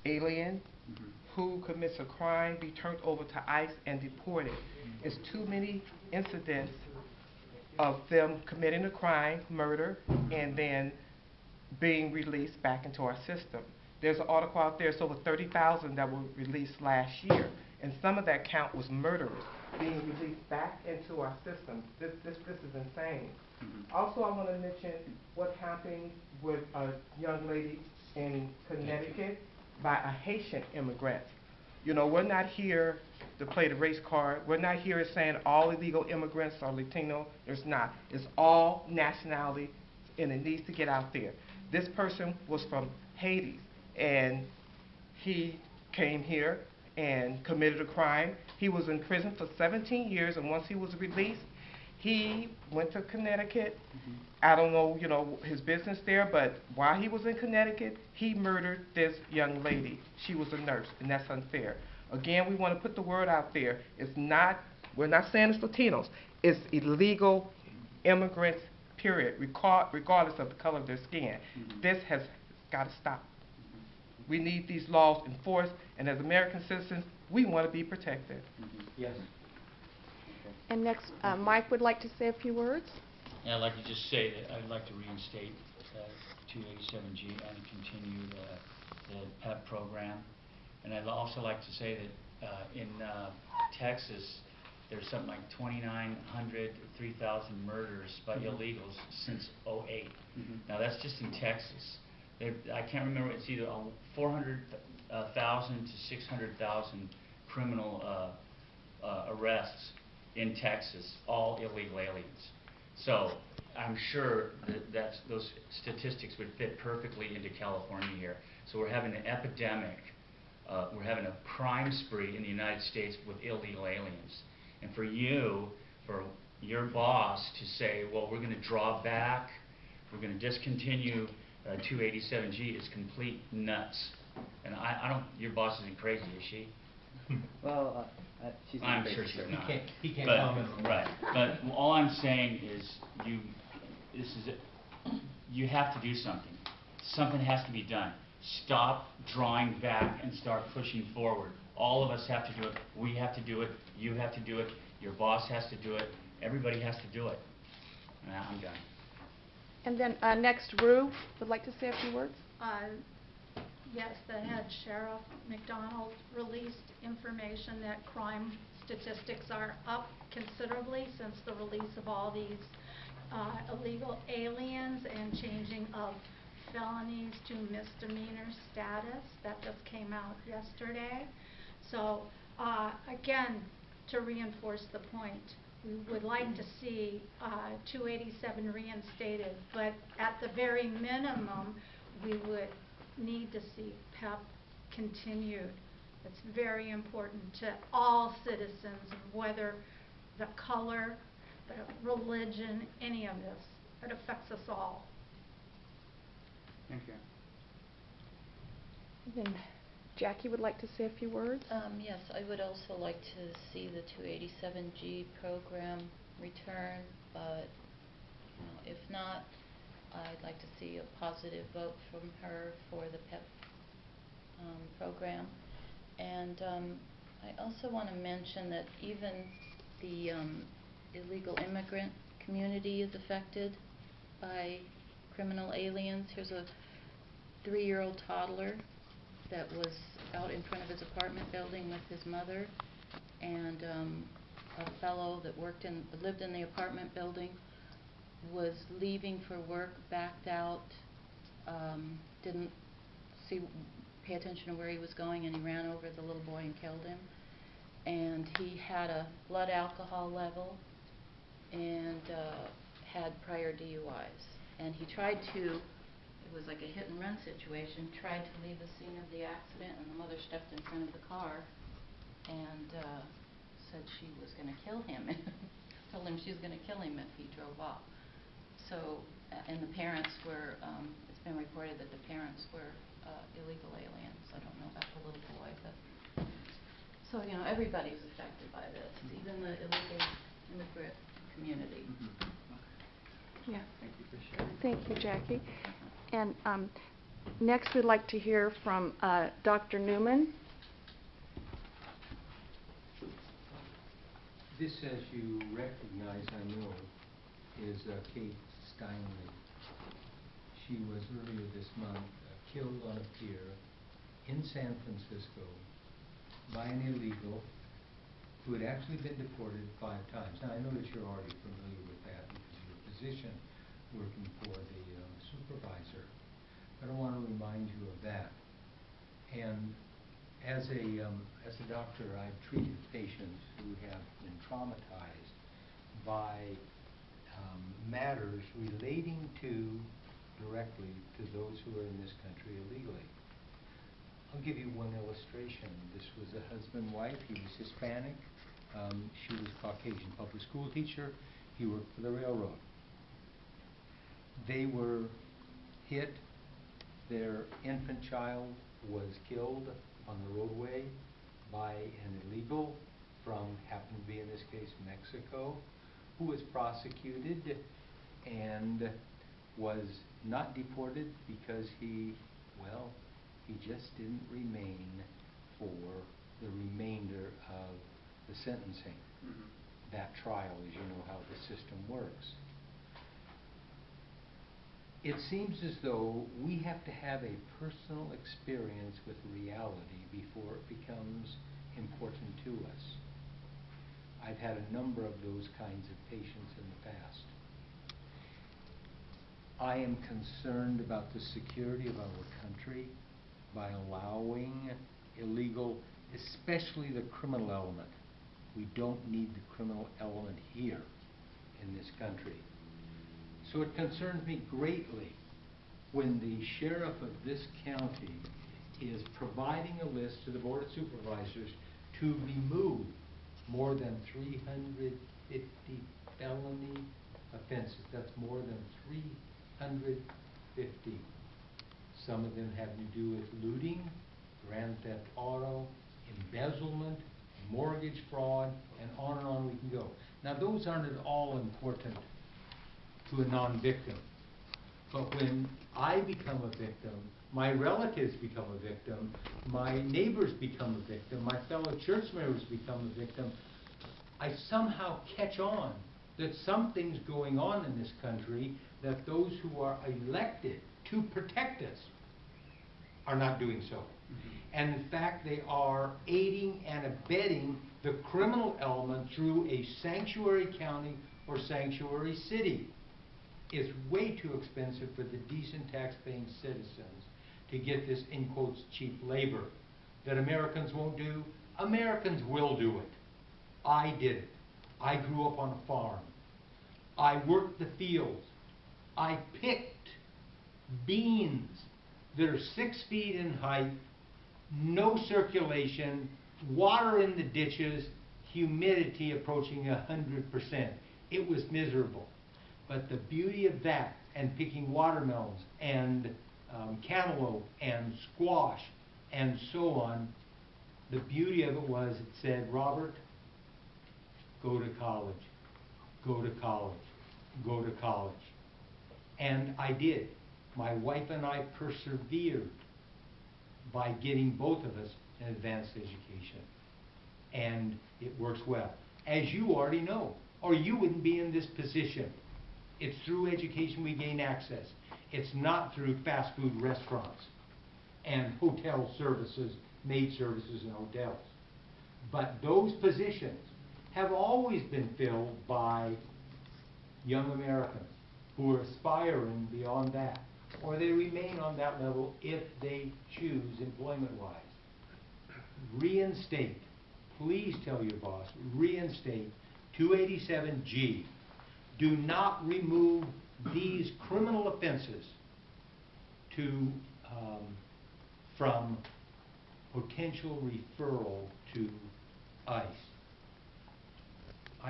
alien who commits a crime be turned over to ICE and deported. It's too many incidents of them committing a crime, murder, and then being released back into our system. There's an article out there, it's over 30,000 that were released last year, and some of that count was murderers being released back into our system. This is insane. Also, I want to mention what happened with a young lady in Connecticut by a Haitian immigrant. You know, we're not here to play the race card. We're not here saying all illegal immigrants are Latino. There's not. It's all nationality, and it needs to get out there. This person was from Haiti, and he came here and committed a crime. He was in prison for 17 years, and once he was released, he went to Connecticut. I don't know, you know, his business there, but while he was in Connecticut, he murdered this young lady. She was a nurse, and that's unfair. Again, we want to put the word out there. It's not, we're not saying it's Latinos. It's illegal immigrants, period, regardless of the color of their skin. This has got to stop. We need these laws enforced, and as American citizens, we want to be protected. Yes. And next, Mike would like to say a few words. Yeah, I'd like to just say that I'd like to reinstate 287G and continue the PEP program. And I'd also like to say that in Texas, there's something like 2,900, 3,000 murders by illegals since '08. Now that's just in Texas. I can't remember, it's either 400,000 to 600,000 criminal arrests in Texas, all illegal aliens. So I'm sure that those statistics would fit perfectly into California here. So we're having an epidemic, we're having a crime spree in the United States with illegal aliens. And for your boss to say, well, we're going to draw back, we're going to discontinue 287G is complete nuts. And I don't, your boss isn't crazy, is she? Well, she's not I'm crazy, sure she's sir. not. He can't But- comment. Right, but all I'm saying is you have to do something. Something has to be done. Stop drawing back and start pushing forward. All of us have to do it. We have to do it. You have to do it. Your boss has to do it. Everybody has to do it. Now I'm done. And then next, Rue would like to say a few words. Yes, the head sheriff, McDonald, released information that crime statistics are up considerably since the release of all these illegal aliens and changing of felonies to misdemeanor status. That just came out yesterday. So again, to reinforce the point, we would like to see 287 reinstated, but at the very minimum, we would need to see PEP continued. It's very important to all citizens, whether the color, the religion, any of this. It affects us all. Thank you. And then Jackie would like to say a few words. Yes, I would also like to see the 287G program return, but if not, I'd like to see a positive vote from her for the PEP program. And I also want to mention that even the illegal immigrant community is affected by criminal aliens. Here's a 3-year-old toddler that was out in front of his apartment building with his mother, and a fellow that lived in the apartment building was leaving for work, backed out, didn't pay attention to where he was going, and he ran over the little boy and killed him. And he had a blood alcohol level and had prior DUIs. And he tried to, it was like a hit and run situation, tried to leave the scene of the accident, and the mother stepped in front of the car and said she was going to kill him. Told him she was going to kill him if he drove off. So, and the parents were, it's been reported that the parents were illegal aliens. I don't know about the little boy, but so, you know, everybody's affected by this, even the illegal immigrant community. Yeah. Thank you for sharing. Thank you, Jackie. And Next, we'd like to hear from Dr. Newman. This, as you recognize, I know, is Kate Steinley. She was earlier this month killed on a pier in San Francisco by an illegal who had actually been deported 5 times. Now, I know that you're already familiar with that because of your position working for the supervisor, but I want to remind you of that. And as a doctor, I've treated patients who have been traumatized by matters relating directly to those who are in this country illegally. I'll give you one illustration. This was a husband-wife. He was Hispanic. She was Caucasian public school teacher. He worked for the railroad. They were hit. Their infant child was killed on the roadway by an illegal from, happened to be in this case, Mexico, who was prosecuted and was not deported because he just didn't remain for the remainder of the sentencing. That trial, as you know how the system works. It seems as though we have to have a personal experience with reality before it becomes important to us. I've had a number of those kinds of patients in the past. I am concerned about the security of our country by allowing illegal, especially the criminal element. We don't need the criminal element here in this country. So it concerns me greatly when the sheriff of this county is providing a list to the Board of Supervisors to remove more than 350 felony offenses. That's more than 350. Some of them have to do with looting, grand theft auto, embezzlement, mortgage fraud, and on we can go. Now, those aren't at all important to a non-victim. But when I become a victim, my relatives become a victim, my neighbors become a victim, my fellow church members become a victim, I somehow catch on that something's going on in this country, that those who are elected to protect us are not doing so. And in fact, they are aiding and abetting the criminal element through a sanctuary county or sanctuary city. It's way too expensive for the decent tax-paying citizens to get this, in quotes, cheap labor that Americans won't do. Americans will do it. I did it. I grew up on a farm. I worked the fields. I picked beans that are 6 feet in height, no circulation, water in the ditches, humidity approaching 100%. It was miserable. But the beauty of that, and picking watermelons and cantaloupe and squash and so on, the beauty of it was it said, Robert, go to college, go to college, go to college. And I did. My wife and I persevered by getting both of us an advanced education. And it works well. As you already know, or you wouldn't be in this position. It's through education we gain access. It's not through fast food restaurants and hotel services, maid services in hotels. But those positions have always been filled by young Americans who are aspiring beyond that, or they remain on that level if they choose employment-wise. Reinstate, please tell your boss, reinstate 287G. Do not remove these criminal offenses from potential referral to ICE.